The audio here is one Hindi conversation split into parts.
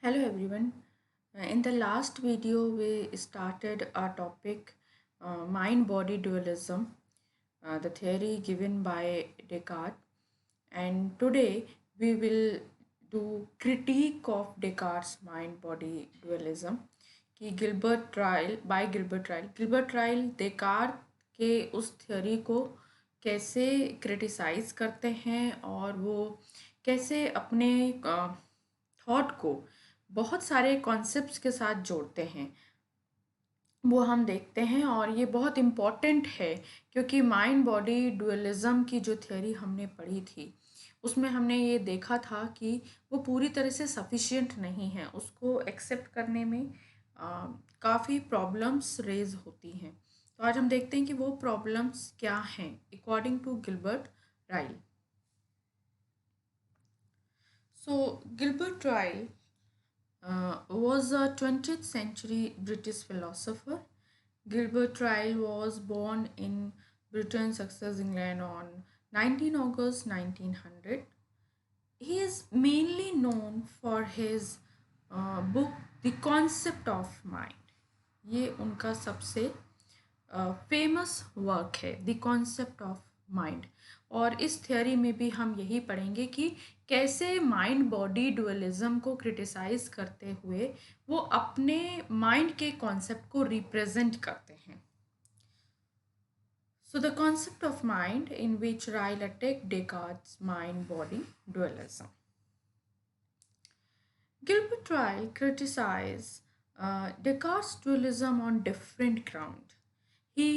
Hello everyone. In the last video, we started our topic mind body dualism, the theory given by Descartes. And today we will do critique of Descartes' mind body dualism कि गिलबर्ट ट्रायल डेकार्ट के उस थ्योरी को कैसे क्रिटिसाइज करते हैं और वो कैसे अपने थॉट को बहुत सारे कॉन्सेप्ट्स के साथ जोड़ते हैं वो हम देखते हैं। और ये बहुत इम्पॉर्टेंट है क्योंकि माइंड बॉडी डुअलिज्म की जो थ्योरी हमने पढ़ी थी उसमें हमने ये देखा था कि वो पूरी तरह से सफिशिएंट नहीं है, उसको एक्सेप्ट करने में काफ़ी प्रॉब्लम्स रेज होती हैं। तो आज हम देखते हैं कि वो प्रॉब्लम्स क्या हैं according to Gilbert Rahul. So Gilbert Rahul was a 20th century British philosopher. Gilbert Ryle was born in Britain, Sussex, England on 19 August 1900. He is mainly known for his book The Concept of Mind. ये उनका सबसे फेमस वर्क है द कॉन्सेप्ट ऑफ माइंड। और इस थ्योरी में भी हम यही पढ़ेंगे कि कैसे माइंड बॉडी डुअलिज्म को क्रिटिसाइज करते हुए वो अपने माइंड के कॉन्सेप्ट को रिप्रेजेंट करते हैं। So the concept of mind in which Ryle attacked Descartes' mind-body dualism. Gilbert Ryle criticized Descartes' dualism on different grounds. He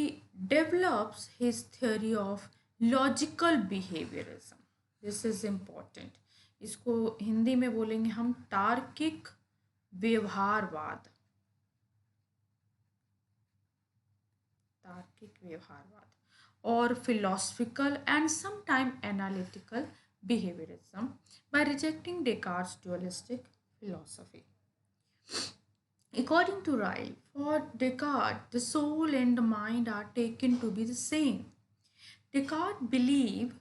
develops his theory of logical behaviorism. This is important. इसको हिंदी में बोलेंगे हम तार्किक व्यवहारवाद। और philosophical and sometimes analytical behaviorism by rejecting Descartes' dualistic philosophy. According to Ryle, for Descartes, the soul and the mind are taken to be the same. Descartes believed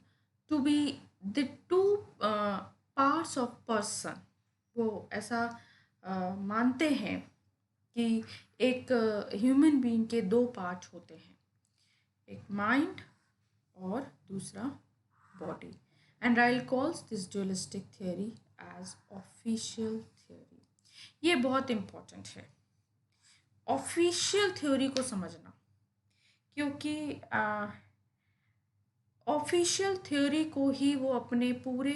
to be the two parts of person. वो ऐसा मानते हैं कि एक ह्यूमन बीइंग के दो पार्ट होते हैं, एक माइंड और दूसरा body. And Ryle calls this dualistic theory as official theory. ये बहुत इम्पोर्टेंट है ऑफिशियल थ्योरी को समझना, क्योंकि ऑफिशियल थ्योरी को ही वो अपने पूरे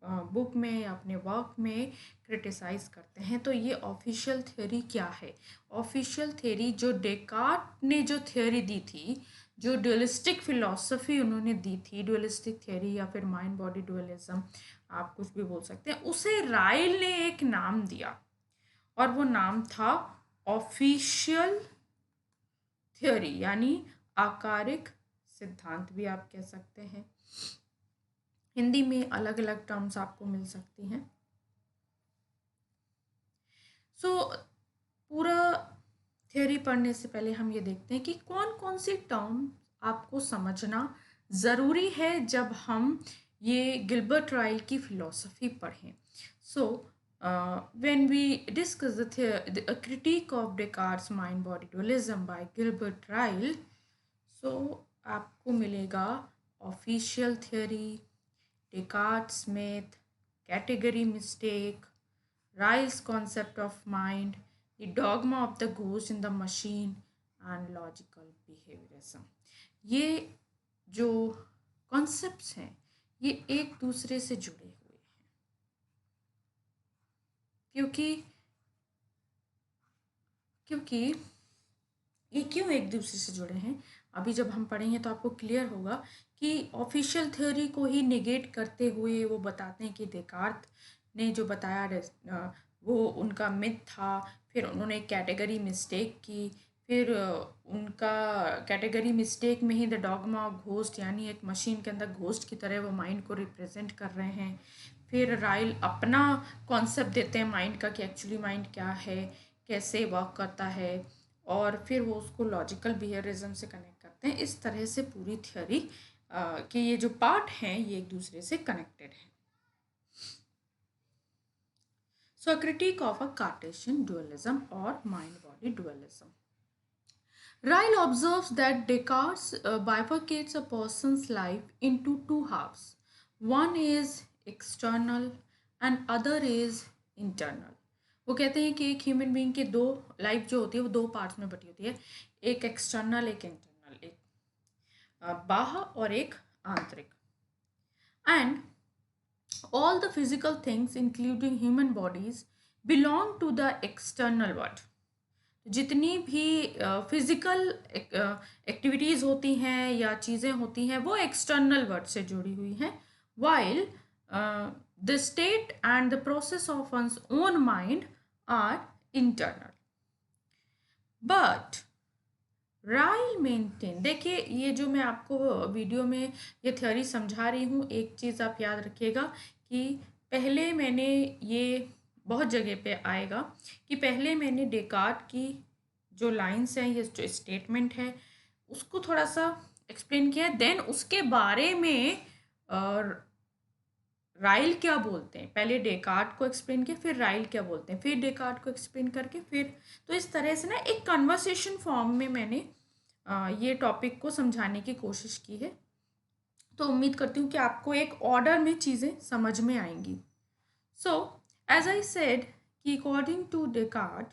बुक में या अपने वर्क में क्रिटिसाइज करते हैं। तो ये ऑफिशियल थ्योरी क्या है? ऑफिशियल थ्योरी जो डेकार्ट ने जो थ्योरी दी थी, जो डुअलिस्टिक फिलॉसफी उन्होंने दी थी, डुअलिस्टिक थ्योरी या फिर माइंड बॉडी डुअलिज्म आप कुछ भी बोल सकते हैं, उसे राइल ने एक नाम दिया और वो नाम था ऑफिशियल थ्योरी, यानी आकारिक सिद्धांत भी आप कह सकते हैं। हिंदी में अलग अलग टर्म्स आपको मिल सकती हैं। पूरा थ्योरी पढ़ने से पहले हम ये देखते हैं कि कौन कौन सी टर्म आपको समझना ज़रूरी है जब हम ये गिलबर्ट राइल की फिलॉसफी पढ़ें। when we discuss the critique of Descartes' mind body dualism by Gilbert Ryle, आपको मिलेगा official theory, Descartes' myth, category mistake, Ryle's concept of mind, the dogma of the ghost in the machine and logical behaviorism. ये जो कॉन्सेप्ट्स हैं ये एक दूसरे से जुड़े हुए हैं, क्योंकि ये क्यों एक दूसरे से जुड़े हैं अभी जब हम पढ़ेंगे तो आपको क्लियर होगा कि ऑफिशियल थ्योरी को ही निगेट करते हुए वो बताते हैं कि डेकार्ट ने जो बताया वो उनका मिथ था, फिर उन्होंने कैटेगरी मिस्टेक की, फिर उनका कैटेगरी मिस्टेक में ही द डॉगमा ऑफ घोस्ट, यानी एक मशीन के अंदर घोस्ट की तरह वो माइंड को रिप्रेजेंट कर रहे हैं। फिर राइल अपना कॉन्सेप्ट देते हैं माइंड का कि एक्चुअली माइंड क्या है, कैसे वर्क करता है, और फिर वो उसको लॉजिकल बिहेवियरिज्म से कनेक्ट करते हैं। इस तरह से पूरी थ्योरी के ये जो पार्ट हैं ये एक दूसरे से कनेक्टेड है। So a critique of a Cartesian dualism or mind-body dualism. Ryle observes that Descartes bifurcates a person's life into two halves. One is external and other is internal. वो कहते हैं कि एक ह्यूमन बीइंग के दो लाइफ जो होती है वो दो पार्ट्स में बटी होती है, एक एक्सटर्नल एक इंटरनल, एक बाह्य और एक आंतरिक. And all the physical things including human bodies belong to the external world. जितनी भी फिजिकल एक्टिविटीज़ होती हैं या चीज़ें होती हैं वो एक्सटर्नल वर्ड से जुड़ी हुई हैं, while the state and the process of one's own mind are internal. But Ryle maintain, देखिए ये जो मैं आपको वीडियो में ये थ्योरी समझा रही हूँ, एक चीज़ आप याद रखिएगा कि पहले मैंने ये बहुत जगह पे आएगा कि पहले मैंने डेकार्ट की जो लाइंस हैं, ये जो स्टेटमेंट है उसको थोड़ा सा एक्सप्लेन किया, देन उसके बारे में राइल क्या बोलते हैं, पहले डेकार्ट को एक्सप्लेन किया, फिर राइल क्या बोलते हैं, फिर डेकार्ट को एक्सप्लेन करके फिर, तो इस तरह से ना एक कन्वर्सेशन फॉर्म में मैंने ये टॉपिक को समझाने की कोशिश की है. तो उम्मीद करती हूँ कि आपको एक ऑर्डर में चीज़ें समझ में आएंगी. सो एज आई सेड कि अकॉर्डिंग टू डेकार्ट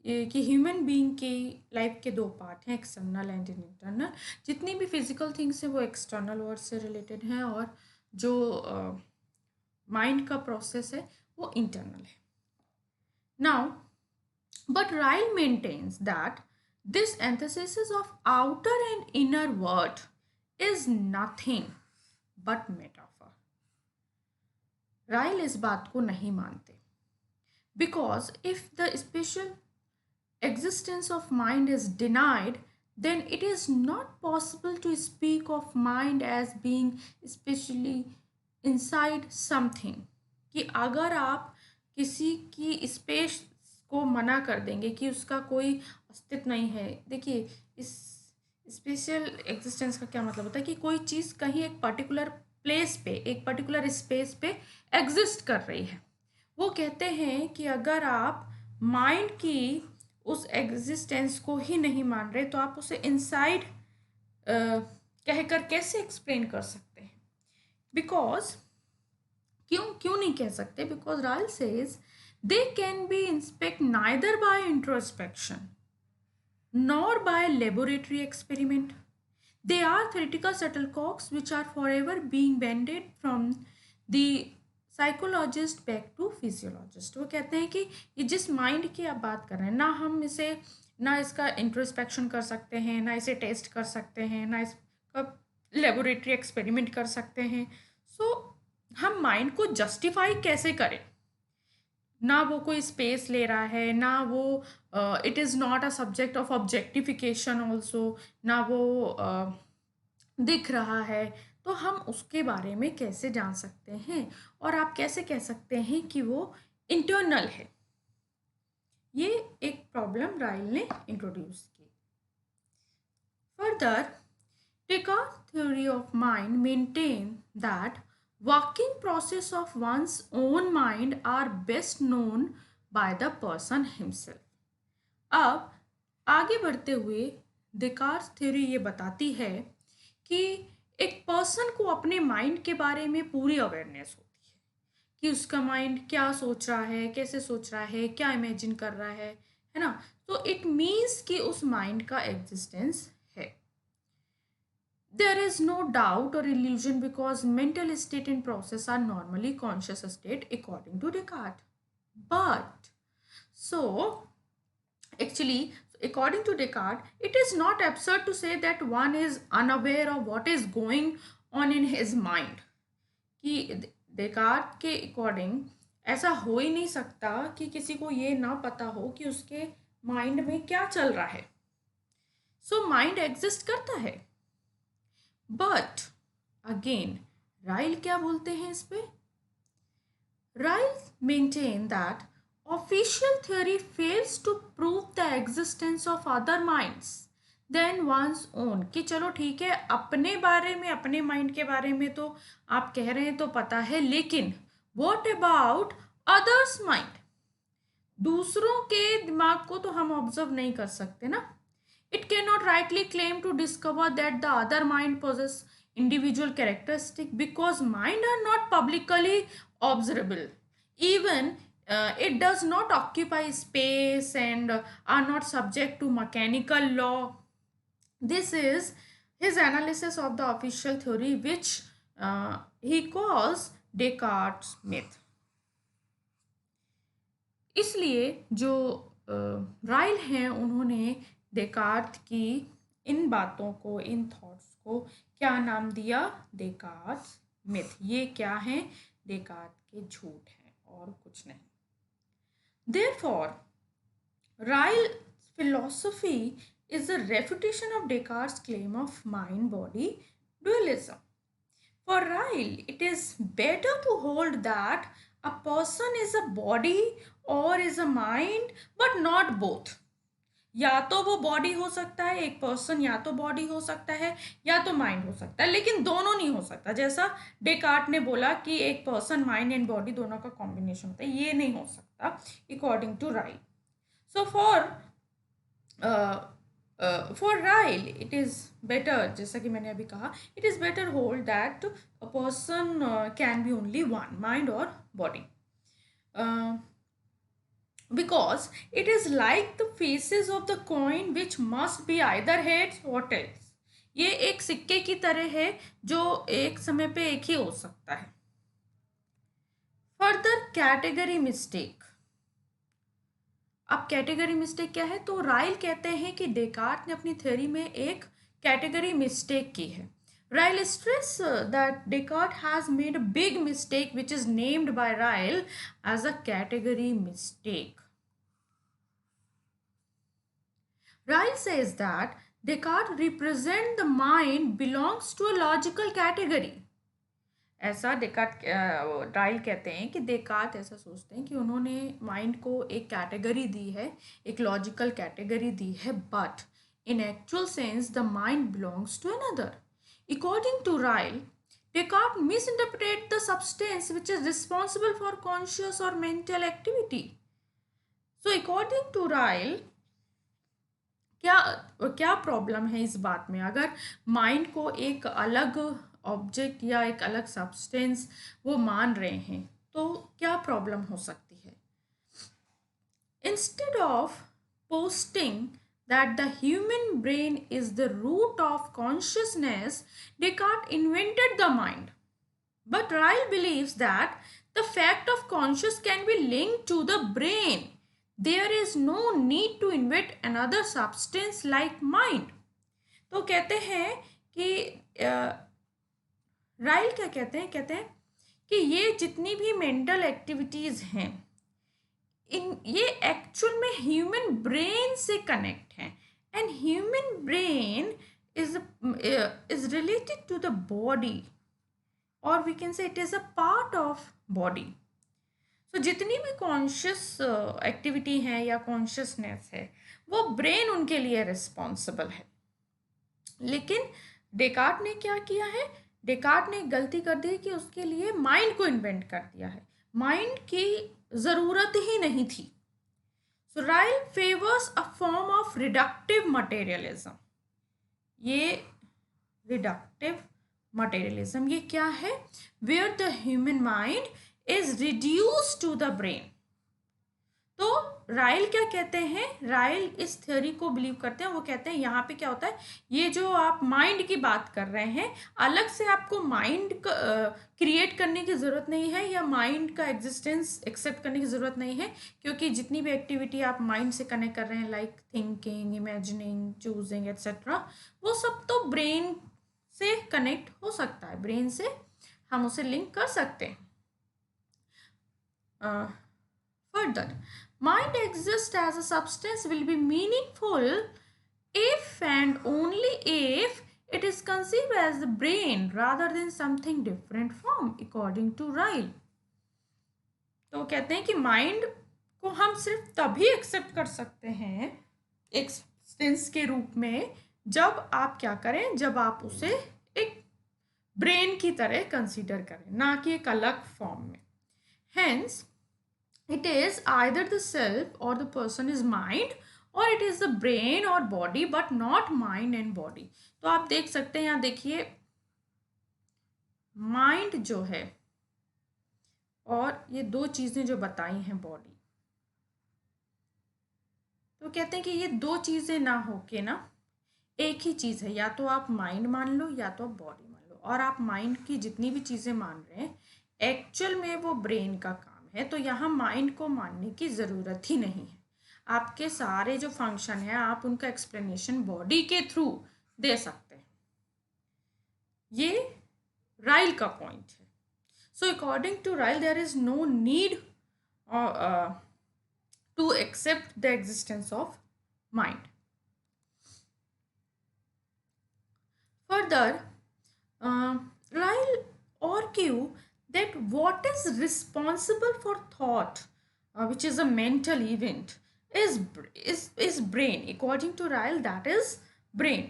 कि ह्यूमन बीइंग की लाइफ के दो पार्ट हैं, एक्सटर्नल एंड इंटरनल. जितनी भी फिजिकल थिंग्स हैं वो एक्सटर्नल वर्ड से रिलेटेड हैं और जो माइंड का प्रोसेस है वो इंटरनल है. Now but Ryle maintains that this antithesis of outer and inner word is nothing but metaphor. Ryle इस बात को नहीं मानते, because if the special existence of mind is denied, then it is not possible to speak of mind as being especially inside something. कि अगर आप किसी की स्पेस को मना कर देंगे कि उसका कोई अस्तित्व नहीं है, देखिए इस स्पेशल एग्जिस्टेंस का क्या मतलब होता है कि कोई चीज़ कहीं एक पर्टिकुलर प्लेस पे, एक पर्टिकुलर स्पेस पे एग्जिस्ट कर रही है. वो कहते हैं कि अगर आप माइंड की उस एग्जिस्टेंस को ही नहीं मान रहे तो आप उसे इनसाइड कहकर कैसे एक्सप्लेन कर सकते हैं. बिकॉज क्यों नहीं कह सकते, because Ryle says they can be inspect neither by introspection nor by laboratory experiment. They are theoretical shuttlecocks which are for ever being bended from the psychologist back to physiologist. वो कहते हैं कि ये जिस माइंड की आप बात कर रहे हैं, ना हम इसे, ना इसका इंट्रोस्पेक्शन कर सकते हैं, ना इसे टेस्ट कर सकते हैं, ना इसका लेबोरेटरी एक्सपेरिमेंट कर सकते हैं. सो हम माइंड को जस्टिफाई कैसे करें, ना वो कोई स्पेस ले रहा है, ना वो it is not a subject of objectification also, ना वो दिख रहा है, तो हम उसके बारे में कैसे जान सकते हैं और आप कैसे कह सकते हैं कि वो इंटरनल है. ये एक प्रॉब्लम राइल ने इंट्रोड्यूस की. Further Descartes theory of mind maintain that working process of one's own mind are best known by the person himself. अब आगे बढ़ते हुए डेकार्ट्स थ्योरी ये बताती है कि एक पर्सन को अपने माइंड के बारे में पूरी अवेयरनेस होती है कि उसका माइंड क्या सोच रहा है, कैसे सोच रहा है, क्या इमेजिन कर रहा है ना. तो इट मीन्स कि उस माइंड का एग्जिस्टेंस है. देयर इज नो डाउट और illusion because mental state and process are normally conscious state according to Descartes. But so actually, according to Descartes, it is not absurd to say that one is unaware of what is going on in his mind. कि डेकार्ट के अकॉर्डिंग ऐसा हो ही नहीं सकता कि किसी को ये ना पता हो कि उसके माइंड में क्या चल रहा है. सो माइंड एग्जिस्ट करता है. बट अगेन राइल क्या बोलते हैं इस पे? राइल maintain that official theory fails to prove the existence of other minds than one's own. कि चलो ठीक है, अपने बारे में, अपने माइंड के बारे में तो आप कह रहे हैं तो पता है, लेकिन what about others' mind? दूसरों के दिमाग को तो हम ऑब्जर्व नहीं कर सकते ना. It cannot rightly claim to discover that the other mind possess individual characteristic because mind are not publicly observable. Even it does not occupy space and are not subject to mechanical law. This is his analysis of the official theory, which he calls Descartes' myth. इसलिए जो राइल हैं उन्होंने डेकार्ट की इन बातों को, इन थॉट्स को क्या नाम दिया? डेकार्ट्स मिथ. ये क्या है? डेकार्ट के झूठ हैं और कुछ नहीं. Therefore, Ryle's philosophy is a refutation of Descartes' claim of mind-body dualism. For Ryle, it is better to hold that a person is a body or is a mind, but not both. या तो वो बॉडी हो सकता है, एक पर्सन या तो बॉडी हो सकता है या तो माइंड हो सकता है, लेकिन दोनों नहीं हो सकता. जैसा डेकार्ट ने बोला कि एक पर्सन, माइंड एंड बॉडी दोनों का कॉम्बिनेशन होता है, ये नहीं हो सकता according to Rahul. So for Rahul it is better, जैसा कि मैंने अभी कहा, it is better hold that a person can be only one, mind और body. Because it is like the faces of the coin which must be either heads or tails. ये एक सिक्के की तरह है जो एक समय पे एक ही हो सकता है. Further category mistake. अब कैटेगरी मिस्टेक क्या है? तो राइल कहते हैं कि डेकार्ट ने अपनी थ्योरी में एक कैटेगरी मिस्टेक की है. Ryle stress that Descartes has made a big mistake which is named by Ryle as a category mistake. Ryle says that Descartes represent the mind belongs to a logical category. ऐसा राइल कहते हैं कि डेकार्ट ऐसा सोचते हैं कि उन्होंने माइंड को एक कैटेगरी दी है, एक लॉजिकल कैटेगरी दी है, but in actual sense the mind belongs to another. According to Ryle, Descartes misinterpreted the substance which is responsible for conscious or mental activity. So, according to Ryle, क्या प्रॉब्लम है इस बात में? अगर माइंड को एक अलग ऑब्जेक्ट या एक अलग सब्सटेंस वो मान रहे हैं तो क्या प्रॉब्लम हो सकती है? Instead of posting that the human brain is the root of consciousness, Descartes invented the mind. But Ryle believes that the fact of conscious can be linked to the brain. There is no need to invent another substance like mind. तो कहते हैं कि राइल क्या कहते हैं? कहते हैं कि ये जितनी भी मेंटल एक्टिविटीज़ हैं ये एक्चुअल में ह्यूमन ब्रेन से कनेक्ट हैं, and human brain is related to the body, और we can say it is a part of body. So जितनी भी कॉन्शियस एक्टिविटी है या कॉन्शियसनेस है वो ब्रेन उनके लिए रिस्पॉन्सिबल है. लेकिन डेकार्ट ने क्या किया है? डेकार्ट ने गलती कर दी कि उसके लिए माइंड को इन्वेंट कर दिया है. माइंड की ज़रूरत ही नहीं थी. So Ryle favours a form of reductive materialism. ये रिडक्टिव मटेरियलिज्म ये क्या है? Where the human mind is reduce to the brain. तो राइल क्या कहते हैं? राइल इस थ्योरी को बिलीव करते हैं. वो कहते हैं यहाँ पे क्या होता है, ये जो आप माइंड की बात कर रहे हैं, अलग से आपको माइंड क्रिएट करने की ज़रूरत नहीं है या माइंड का एग्जिस्टेंस एक्सेप्ट करने की ज़रूरत नहीं है, क्योंकि जितनी भी एक्टिविटी आप माइंड से कनेक्ट कर रहे हैं, like thinking, imagining, choosing etcetera, वो सब तो ब्रेन से कनेक्ट हो सकता है. ब्रेन से हम उसे लिंक कर सकते हैं. Further, mind exists as a substance will be meaningful if and only if it is conceived as the brain rather than something different from, according to Ryle. तो कहते हैं कि माइंड को हम सिर्फ तभी एक्सेप्ट कर सकते हैं एक सब्सटेंस के रूप में जब आप क्या करें, जब आप उसे एक ब्रेन की तरह कंसीडर करें, ना कि एक अलग फॉर्म में. Hence, it is either the self or the person is mind, or it is the brain or body, but not mind and body. तो आप देख सकते हैं यहाँ, देखिए माइंड जो है और ये दो चीजें जो बताई हैं बॉडी, तो कहते हैं कि ये दो चीजें ना होके ना एक ही चीज है, या तो आप माइंड मान लो या तो आप बॉडी मान लो। और आप माइंड की जितनी भी चीजें मान रहे हैं एक्चुअल में वो ब्रेन का काम है, तो यहाँ माइंड को मानने की जरूरत ही नहीं है। आपके सारे जो फंक्शन है आप उनका एक्सप्लेनेशन बॉडी के थ्रू दे सकते हैं। ये राइल का पॉइंट है। So according to Ryle there is no need to accept the existence of mind. Further, Ryle argue that what is responsible for thought, which is a mental event, is brain. According to Ryle, that is brain.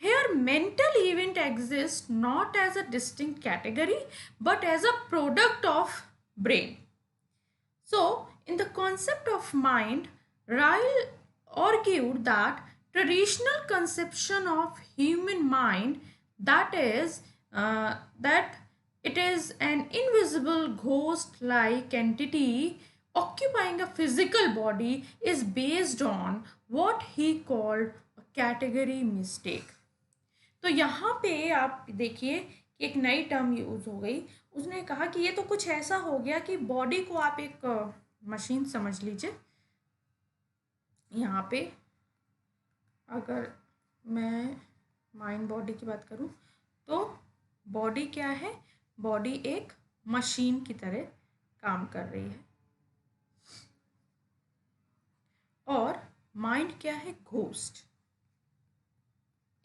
Here, mental event exists not as a distinct category, but as a product of brain. So, in the concept of mind, Ryle argued that traditional conception of human mind, that is that it is an invisible ghost like entity occupying a physical body, is based on what he called a category mistake. तो यहाँ पे आप देखिए कि एक नई टर्म यूज हो गई। उसने कहा कि ये तो कुछ ऐसा हो गया कि बॉडी को आप एक मशीन समझ लीजिए। यहाँ पे अगर मैं माइंड बॉडी की बात करूँ तो बॉडी क्या है, बॉडी एक मशीन की तरह काम कर रही है, और माइंड क्या है, घोस्ट।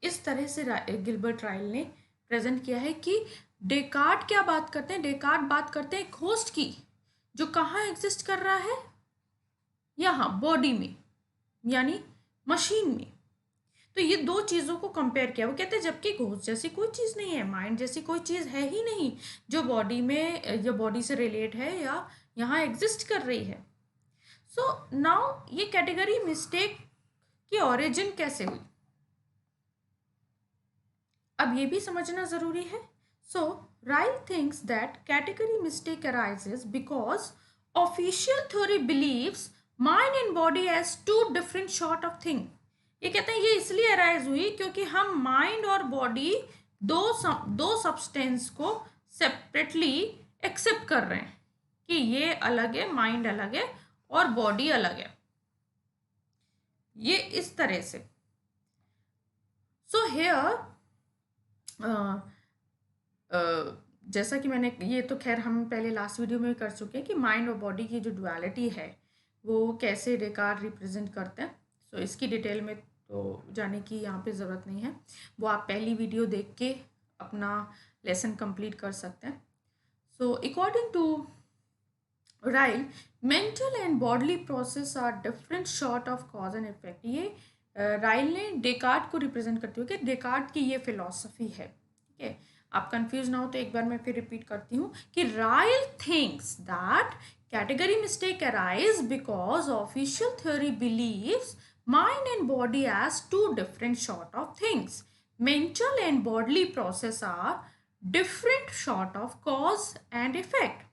इस तरह से गिलबर्ट राइल ने प्रेजेंट किया है कि डेकार्ट क्या बात करते हैं, डेकार्ट बात करते हैं घोस्ट की, जो कहाँ एग्जिस्ट कर रहा है, यहाँ बॉडी में यानी मशीन में। तो ये दो चीज़ों को कंपेयर किया। वो कहते हैं जबकि घोस्ट जैसी कोई चीज़ नहीं है, माइंड जैसी कोई चीज़ है ही नहीं जो बॉडी में या बॉडी से रिलेट है या यहाँ एग्जिस्ट कर रही है। सो नाउ ये कैटेगरी मिस्टेक की ओरिजिन कैसे हुई, अब ये भी समझना ज़रूरी है। So Ryle thinks that category mistake arises because official theory believes mind and body as two different sort of thing. ये कहते हैं ये इसलिए अराइज हुई क्योंकि हम माइंड और बॉडी दो सब्सटेंस को सेपरेटली एक्सेप्ट कर रहे हैं कि ये अलग है, माइंड अलग है और बॉडी अलग है, ये इस तरह से। सो हेयर जैसा कि मैंने, ये तो खैर हम पहले लास्ट वीडियो में कर चुके हैं कि माइंड और बॉडी की जो डुअलिटी है वो कैसे डेकार्ट रिप्रेजेंट करते हैं। सो इसकी डिटेल में तो जाने की यहाँ पे ज़रूरत नहीं है, वो आप पहली वीडियो देख के अपना लेसन कंप्लीट कर सकते हैं। So according to Ryle, mental and bodily process are different sort of cause and effect. ये राइल ने डेकार्ट को रिप्रेजेंट करते हुए कि डेकार्ट की ये फिलॉसफी है, ठीक है। आप कंफ्यूज ना हो तो एक बार मैं फिर रिपीट करती हूँ कि Ryle thinks that category mistake arise because official theory believes mind and body as two different sort of things. Mental and bodily process are different sort of cause and effect.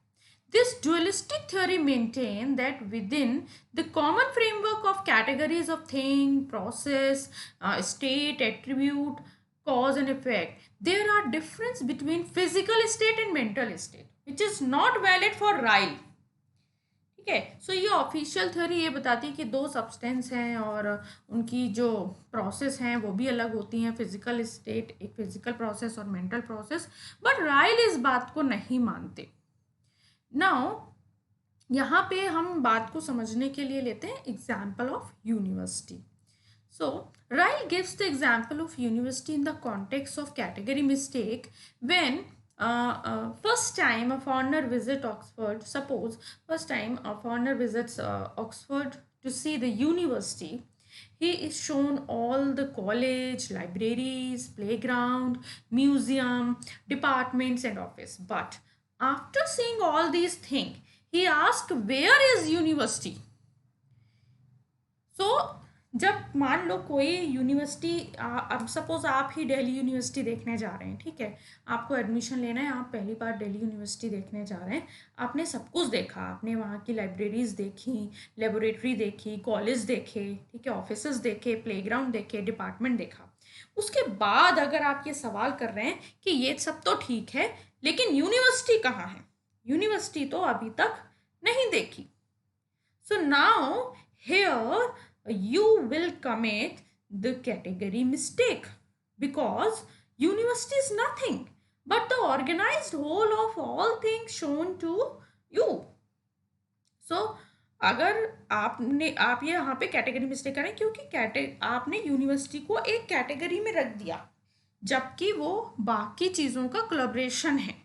This dualistic theory maintains that within the common framework of categories of thing, process, state, attribute, cause and effect, there are difference between physical state and mental state, which is not valid for Ryle. ठीक है। सो ये ऑफिशियल थ्योरी ये बताती है कि दो सब्सटेंस हैं और उनकी जो प्रोसेस हैं वो भी अलग होती हैं, फिजिकल स्टेट एक फिजिकल प्रोसेस और मेंटल प्रोसेस, बट राइल इस बात को नहीं मानते। नाउ यहाँ पे हम बात को समझने के लिए लेते हैं example of university. So Ryle gives the example of university in the context of category mistake when first time a foreigner visits Oxford, suppose first time a foreigner visits Oxford to see the university, he is shown all the college, libraries, playground, museum, departments and office. But after seeing all these things, he asked where is university. सो जब मान लो कोई यूनिवर्सिटी, अब सपोज आप ही दिल्ली यूनिवर्सिटी देखने जा रहे हैं, ठीक है, आपको एडमिशन लेना है, आप पहली बार दिल्ली यूनिवर्सिटी देखने जा रहे हैं, आपने सब कुछ देखा, आपने वहाँ की लाइब्रेरीज देखी, लेबोरेटरी देखी, कॉलेज देखे, ठीक है, ऑफिसेज देखे, प्लेग्राउंड देखे, डिपार्टमेंट देखा, उसके बाद अगर आप ये सवाल कर रहे हैं कि ये सब तो ठीक है लेकिन यूनिवर्सिटी कहाँ है, यूनिवर्सिटी तो अभी तक नहीं देखी. So now here you will commit the category mistake because university is nothing but the organized whole of all things shown to you. So अगर आप ये यहाँ पे कैटेगरी मिस्टेक करें क्योंकि आपने यूनिवर्सिटी को एक कैटेगरी में रख दिया जबकि वो बाकी चीज़ों का कोलैबोरेशन है.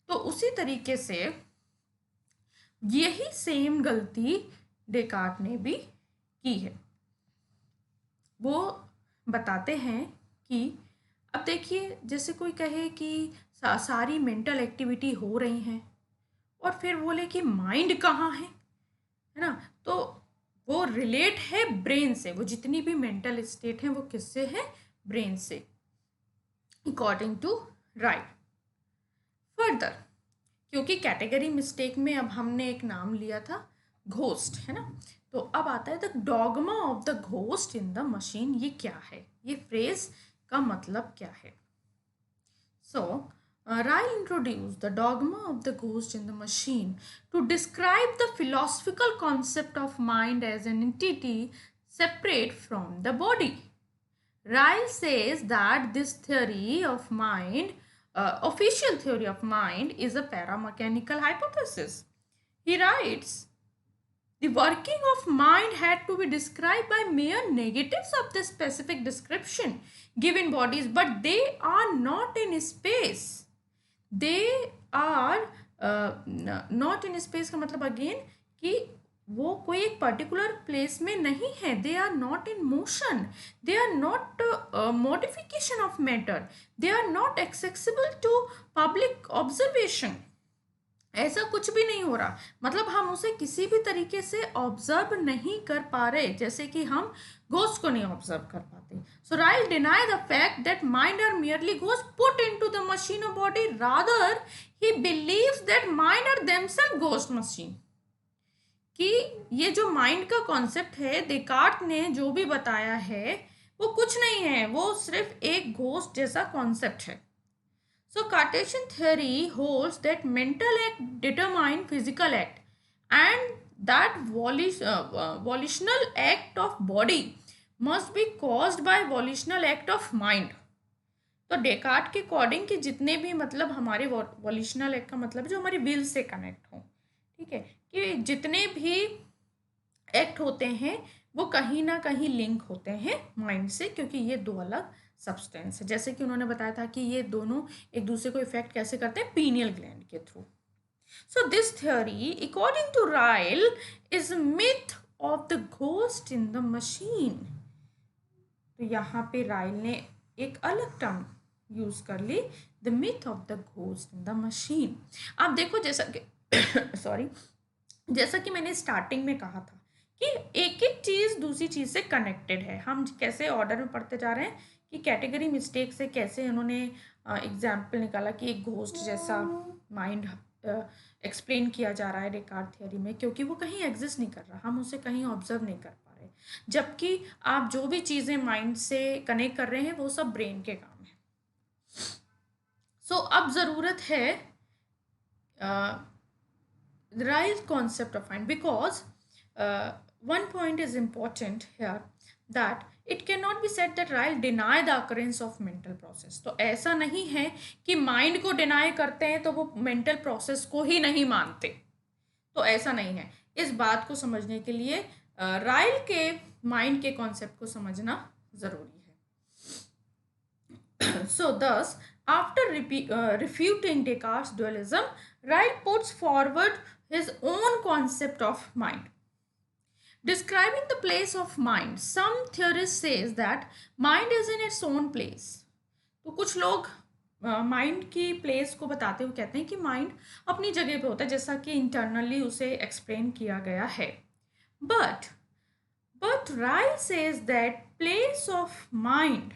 तो उसी तरीके से यही सेम गलती डेकार्ट ने भी की है. वो बताते हैं कि अब देखिए जैसे कोई कहे कि सारी मेंटल एक्टिविटी हो रही हैं और फिर बोले कि माइंड कहाँ है ना, तो वो रिलेट है ब्रेन से, वो जितनी भी मेंटल स्टेट हैं वो किससे है, ब्रेन से, अकॉर्डिंग टू राइट. फर्दर क्योंकि कैटेगरी मिस्टेक में अब हमने एक नाम लिया था घोस्ट, है ना, तो अब आता है the dogma of the ghost in the machine. ये क्या है, ये फ्रेज का मतलब क्या है. सो Ryle introduced the dogma of the ghost in the machine to describe the philosophical concept of mind as an entity separate from the body. Ryle says that this theory of mind, official theory of mind, is a paramechanical hypothesis. He writes, the working of mind had to be described by mere negatives of the specific description given bodies, but they are not in space. They are not in space का मतलब अगेन कि वो कोई एक पर्टिकुलर प्लेस में नहीं है. They are not in motion, they are not modification of matter, they are not accessible to public observation. ऐसा कुछ भी नहीं हो रहा, मतलब हम उसे किसी भी तरीके से ऑब्जर्व नहीं कर पा रहे, जैसे कि हम घोस्ट को नहीं ऑब्जर्व कर पाते. सो Ryle deny the fact that mind are merely ghosts put into the machine or body. Rather, he believes that mind are themselves ghost machine. कि ये जो माइंड का कॉन्सेप्ट है डेकार्ट ने जो भी बताया है वो कुछ नहीं है, वो सिर्फ एक घोस्ट जैसा कॉन्सेप्ट है. So Cartesian theory holds that mental act determine physical act and that volitional act of body must be caused by volitional act of mind. तो डेकार्ट के अकॉर्डिंग कि जितने भी मतलब हमारे वॉल्यूशनल एक्ट का मतलब जो हमारी विल से कनेक्ट हो, ठीक है, कि जितने भी एक्ट होते हैं वो कहीं ना कहीं लिंक होते हैं माइंड से, क्योंकि ये दो अलग सब्सटेंस है. जैसे कि उन्होंने बताया था कि ये दोनों एक दूसरे को इफेक्ट कैसे करते हैं, पीनियल ग्लैंड के through. So this theory according to Ryle is myth of the ghost in the machine. तो यहाँ पे राइल ने एक अलग टर्म यूज कर ली, the myth of the ghost in the machine. आप देखो जैसा कि सॉरी जैसा कि मैंने स्टार्टिंग में कहा था कि एक एक चीज़ दूसरी चीज़ से कनेक्टेड है. हम कैसे ऑर्डर में पढ़ते जा रहे हैं कि कैटेगरी मिस्टेक से कैसे उन्होंने एग्जाम्पल निकाला कि एक घोस्ट जैसा माइंड एक्सप्लेन किया जा रहा है डेकार्ट थियरी में, क्योंकि वो कहीं एग्जिस्ट नहीं कर रहा, हम उसे कहीं ऑब्जर्व नहीं कर पा रहे, जबकि आप जो भी चीज़ें माइंड से कनेक्ट कर रहे हैं वो सब ब्रेन के काम है. सो अब ज़रूरत है Ryle's concept of mind, because one point is important here that it cannot be said that Ryle deny the occurrence of mental process. तो ऐसा नहीं है कि माइंड को डिनाई करते हैं तो वो मेंटल प्रोसेस को ही नहीं मानते, तो ऐसा नहीं है. इस बात को समझने के लिए राइल के माइंड के कॉन्सेप्ट को समझना जरूरी है. So thus, after refuting Descartes' dualism, Ryle puts forward his own concept of mind. Describing the place of mind, some theorists says that mind is in its own place. तो कुछ लोग माइंड की प्लेस को बताते हुए कहते हैं कि माइंड अपनी जगह पे होता है, जैसा कि इंटरनली उसे एक्सप्लेन किया गया है. But Ryle says that place of mind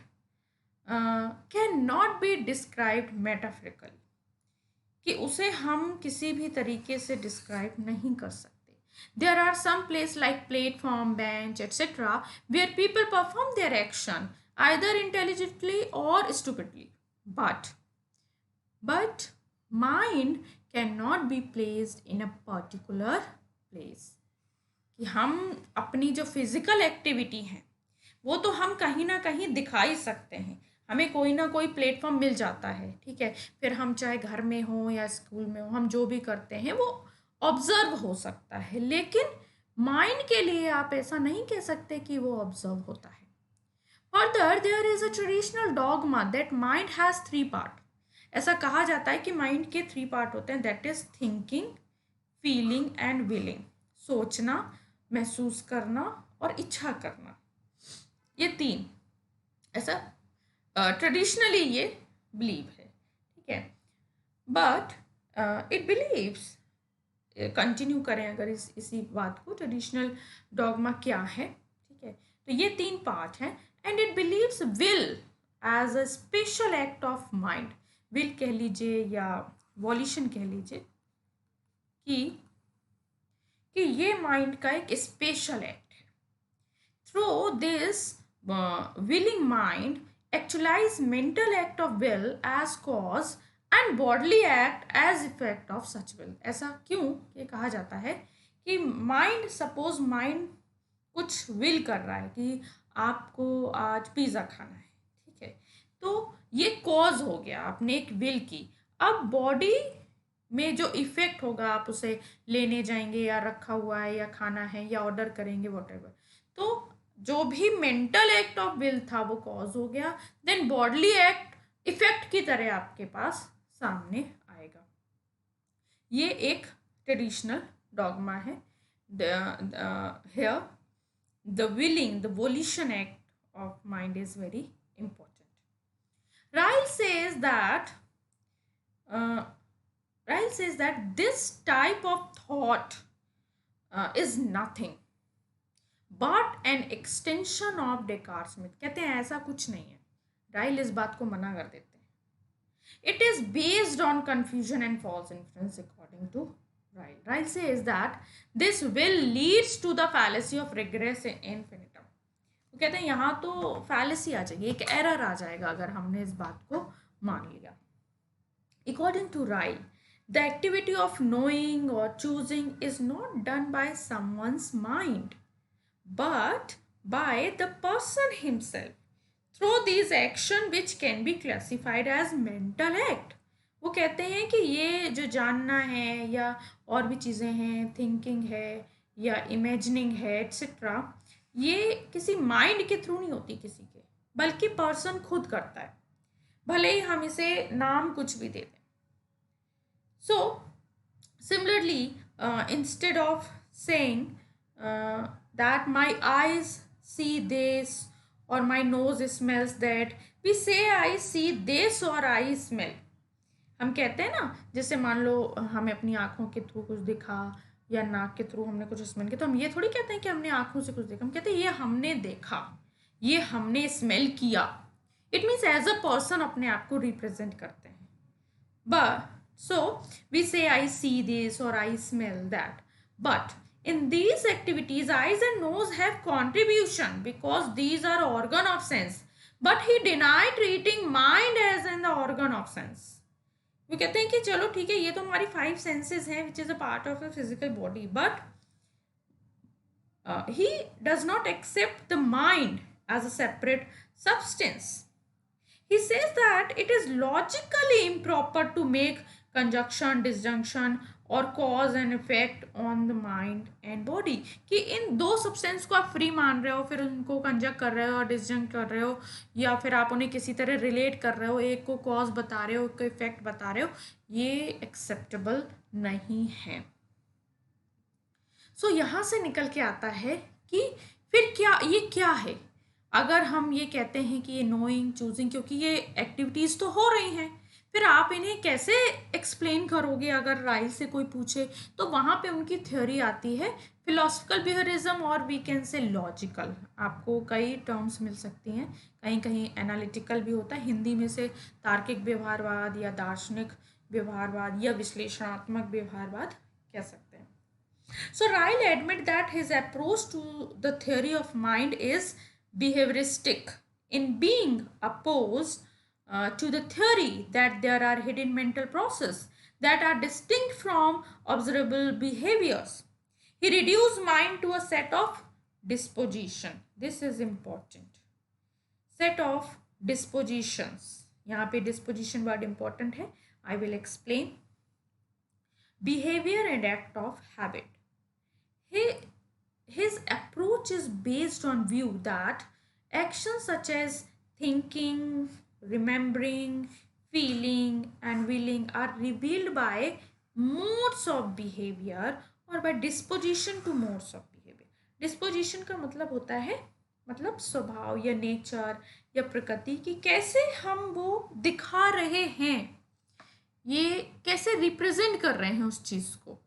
cannot be described metaphorically, कि उसे हम किसी भी तरीके से डिस्क्राइब नहीं कर सकते. There are some place like platform, bench, etc. where people perform their action either intelligently or stupidly. But mind cannot be placed in a particular place. कि हम अपनी जो फिजिकल एक्टिविटी है वो तो हम कहीं ना कहीं दिखा ही सकते हैं. हमें कोई ना कोई प्लेटफॉर्म मिल जाता है, ठीक है. फिर हम चाहे घर में हो या स्कूल में हो, हम जो भी करते हैं वो ऑब्जर्व हो सकता है. लेकिन माइंड के लिए आप ऐसा नहीं कह सकते कि वो ऑब्जर्व होता है. Further there is a traditional dogma that mind has 3 part. ऐसा कहा जाता है कि माइंड के 3 पार्ट होते हैं. That is thinking, feeling and willing. सोचना, महसूस करना और इच्छा करना, ये 3 ऐसा ट्रेडिशनली ये बिलीव है, ठीक है. बट इट बिलीव्स, कंटिन्यू करें अगर इसी बात को, ट्रेडिशनल डॉगमा क्या है, ठीक है. तो ये 3 पार्ट हैं. And it believes will as a special act of mind. Will कह लीजिए या वॉल्यूशन कह लीजिए कि ये माइंड का एक स्पेशल एक्ट है. Through this willing mind actualise mental act of will as cause and bodily act as effect of such will. ऐसा क्यों ये कहा जाता है कि माइंड, सपोज माइंड कुछ विल कर रहा है कि आपको आज पिज़्ज़ा खाना है, ठीक है. तो ये कॉज हो गया, आपने एक विल की. अब बॉडी में जो इफेक्ट होगा, आप उसे लेने जाएंगे या रखा हुआ है या खाना है या ऑर्डर करेंगे वॉटेवर, तो जो भी मेंटल एक्ट ऑफ विल था वो कॉज हो गया. देन बॉडली एक्ट इफेक्ट की तरह आपके पास सामने आएगा. ये एक ट्रेडिशनल डॉगमा है. Here the willing, the वोल्यूशन act of mind is very important. Ryle says that this type of thought is nothing but an extension of Descartes' myth. कहते हैं ऐसा कुछ नहीं है. राइल इस बात को मना कर देते हैं. It is based on confusion and false inference according to Ryle. Ryle says that this will leads to the fallacy of regress infinitum. वो कहते हैं यहाँ तो fallacy आ जाएगी, एक error आ जाएगा अगर हमने इस बात को मान लिया. According to Ryle, the activity of knowing or choosing is not done by someone's mind, but by the person himself through these action which can be classified as mental act. वो कहते हैं कि ये जो जानना है या और भी चीज़ें हैं, थिंकिंग है या इमेजिनिंग है एक्सेट्रा, ये किसी माइंड के थ्रू नहीं होती किसी के, बल्कि पर्सन खुद करता है, भले ही हम इसे नाम कुछ भी दे दें. So, similarly, instead of saying that my eyes see this or my nose smells that, we say I see this or I smell. हम कहते हैं ना, जैसे मान लो हमें अपनी आँखों के थ्रू कुछ दिखा या नाक के थ्रू हमने कुछ स्मेल किया, तो हम ये थोड़ी कहते हैं कि हमने आँखों से कुछ देखा. हम कहते हैं ये हमने देखा, ये हमने स्मेल किया. It means as a person अपने आप को रिप्रेजेंट करते हैं. But so we say I see this or I smell that. But in these activities, eyes and nose have contribution because these are organ of sense. But he denied treating mind as in the organ of sense. वो कहते हैं कि चलो ठीक है, ये तो हमारी 5 senses हैं which is a part of the physical body. But he does not accept the mind as a separate substance. He says that it is logically improper to make conjunction, disjunction और cause and effect on the mind and body. कि इन 2 सब्सटेंस को आप फ्री मान रहे हो, फिर उनको कंजक्ट कर रहे हो और डिसजंक्ट कर रहे हो, या फिर आप उन्हें किसी तरह रिलेट कर रहे हो, एक को कॉज बता रहे हो, एक को इफेक्ट बता रहे हो, ये एक्सेप्टेबल नहीं है. सो यहाँ से निकल के आता है कि फिर क्या है. अगर हम ये कहते हैं कि ये नोइंग, चूजिंग, क्योंकि ये एक्टिविटीज़ तो हो रही हैं, फिर आप इन्हें कैसे एक्सप्लेन करोगे अगर राइल से कोई पूछे, तो वहाँ पे उनकी थ्योरी आती है फिलोसफिकल बिहेवियरिज्म और वी कैन से लॉजिकल। आपको कई टर्म्स मिल सकती हैं, कहीं कहीं एनालिटिकल भी होता है, हिंदी में से तार्किक व्यवहारवाद या दार्शनिक व्यवहारवाद या विश्लेषणात्मक व्यवहारवाद कह सकते हैं। So Ryle admit that his approach to the theory of mind is behavioristic in being opposed to the theory that there are hidden mental processes that are distinct from observable behaviors. He reduced mind to a set of disposition. This is important. Set of dispositions. यहाँ पे disposition word important है. I will explain. Behavior and act of habit. His approach is based on view that actions such as thinking, remembering, feeling and willing are revealed by modes of behavior or by disposition to modes of behavior. Disposition का मतलब होता है मतलब स्वभाव या नेचर या प्रकृति की कैसे हम वो दिखा रहे हैं, ये कैसे रिप्रेजेंट कर रहे हैं उस चीज को.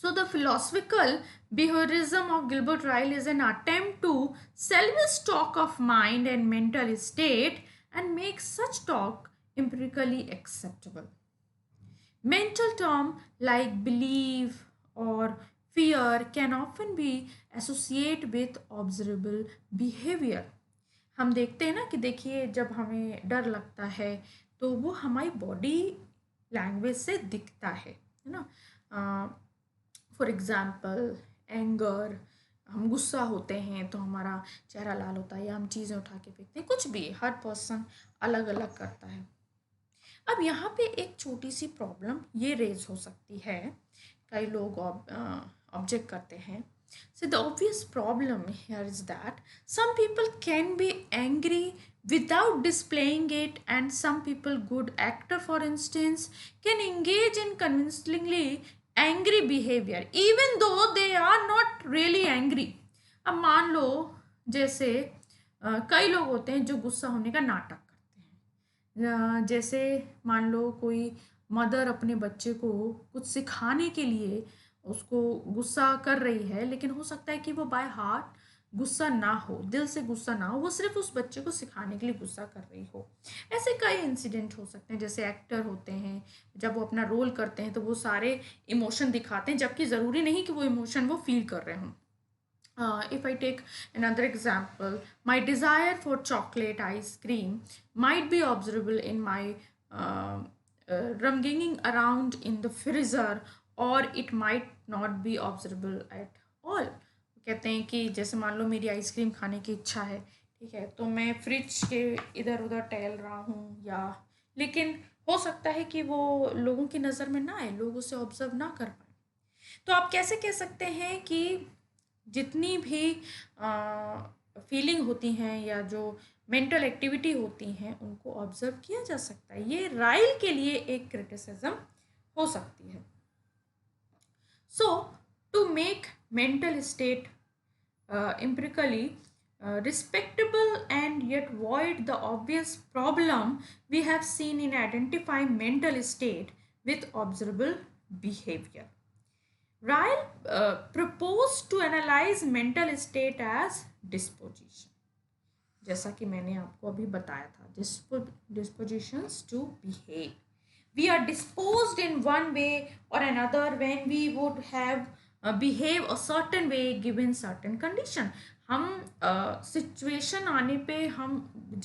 So the philosophical behaviorism of Gilbert Ryle is an attempt to salvage stock of mind and mental state and make such talk empirically acceptable. Mental terms like belief or fear can often be associated with observable behavior. हम देखते हैं ना कि देखिए जब हमें डर लगता है तो वो हमारी बॉडी लैंग्वेज से दिखता है ना. फॉर एग्ज़ाम्पल एंगर, हम गुस्सा होते हैं तो हमारा चेहरा लाल होता है या हम चीज़ें उठा के फेंकते हैं, कुछ भी हर पर्सन अलग अलग करता है. अब यहाँ पे एक छोटी सी प्रॉब्लम ये रेज हो सकती है, कई लोग ऑब्जेक्ट करते हैं. So the obvious problem here is that some people can be angry without displaying it, and some people, good actor for instance, can engage in convincingly angry behavior even though they are not really angry. अब मान लो जैसे कई लोग होते हैं जो गुस्सा होने का नाटक करते हैं. जैसे मान लो कोई मदर अपने बच्चे को कुछ सिखाने के लिए उसको गुस्सा कर रही है, लेकिन हो सकता है कि वो बाय हार्ट गुस्सा ना हो, दिल से गुस्सा ना हो, वो सिर्फ उस बच्चे को सिखाने के लिए गुस्सा कर रही हो. ऐसे कई इंसिडेंट हो सकते हैं. जैसे एक्टर होते हैं, जब वो अपना रोल करते हैं तो वो सारे इमोशन दिखाते हैं जबकि ज़रूरी नहीं कि वो इमोशन वो फील कर रहे हों. If I take another example, my desire for chocolate ice cream might be observable in my rummaging around in the freezer, और it might not be observable at all. कहते हैं कि जैसे मान लो मेरी आइसक्रीम खाने की इच्छा है, ठीक है, तो मैं फ्रिज के इधर उधर टहल रहा हूँ या, लेकिन हो सकता है कि वो लोगों की नज़र में ना आए, लोग उसे ऑब्जर्व ना कर पाए. तो आप कैसे कह सकते हैं कि जितनी भी फीलिंग होती हैं या जो मेंटल एक्टिविटी होती हैं उनको ऑब्जर्व किया जा सकता है. ये राइल के लिए एक क्रिटिसिज्म हो सकती है. So, to make mental state empirically respectable and yet avoid the obvious problem we have seen in identifying mental state with observable behavior, Ryle proposed to analyze mental state as disposition. जैसा कि मैंने आपको अभी बताया था, dispositions to behave. We are disposed in one way or another when we would have behave a certain way given certain condition. हम सिचुएशन आने पे हम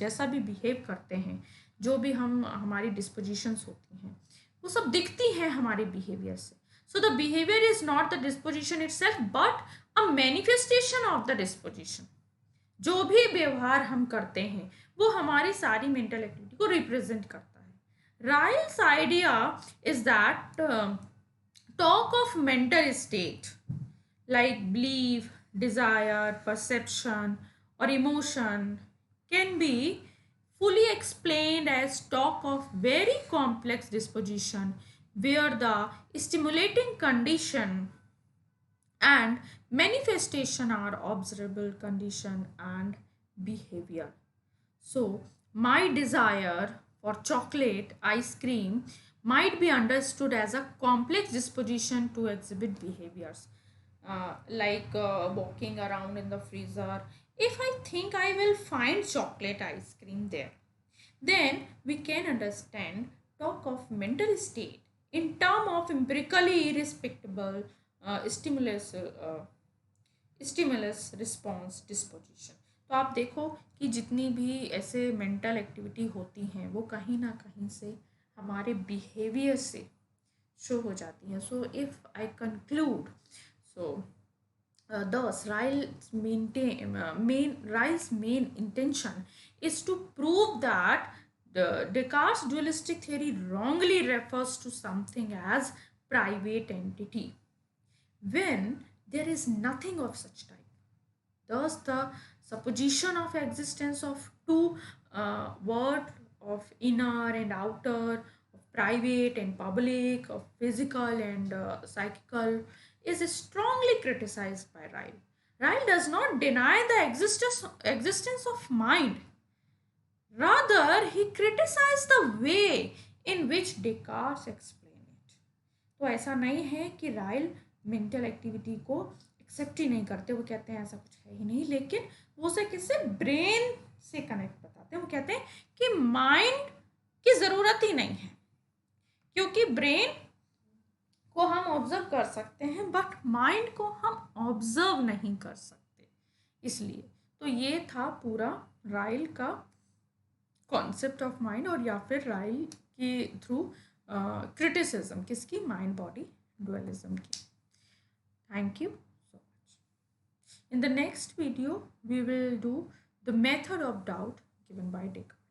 जैसा भी बिहेव करते हैं, जो भी हम हमारी डिस्पोजिशंस होती हैं वो सब दिखती हैं हमारे बिहेवियर से. So the behaviour is not the disposition itself but a manifestation of the disposition. जो भी व्यवहार हम करते हैं वो हमारी सारी मेंटल एक्टिविटी को रिप्रेजेंट करता है. Ryle's idea is that talk of mental state like belief, desire, perception or emotion can be fully explained as talk of very complex disposition where the stimulating condition and manifestation are observable condition and behavior. So my desire for chocolate, ice cream might be understood as a complex disposition to exhibit behaviors like walking around in the freezer. If I think I will find chocolate ice cream there, then we can understand talk of mental state in term of empirically irrespectable stimulus response disposition. तो आप देखो कि जितनी भी ऐसे मेंटल एक्टिविटी होती हैं वो कहीं ना कहीं से हमारे बिहेवियर से शो हो जाती हैं. So if I conclude, so thus, Ryle's main intention is to prove that the Descartes' dualistic theory wrongly refers to something as private entity when there is nothing of such type. Thus, the supposition of existence of two words of inner and outer, of private and public, of physical and psychical, is strongly criticized by Ryle. Ryle does not deny the existence of mind. Rather, he criticized the way in which Descartes explained it. तो ऐसा नहीं है कि राइल मेंटल एक्टिविटी को एक्सेप्ट ही नहीं करते. वो कहते हैं ऐसा कुछ है ही नहीं, लेकिन वो उसे किससे, ब्रेन से कनेक्ट बताते हैं. वो कहते हैं कि माइंड की ज़रूरत ही नहीं है, क्योंकि ब्रेन को हम ऑब्जर्व कर सकते हैं बट माइंड को हम ऑब्जर्व नहीं कर सकते. इसलिए तो ये था पूरा राइल का कॉन्सेप्ट ऑफ माइंड, और या फिर राइल के थ्रू क्रिटिसिज्म किसकी, माइंड बॉडी डुअलिज्म की. Thank you so much. In the next video, we will do the method of doubt given by Descartes.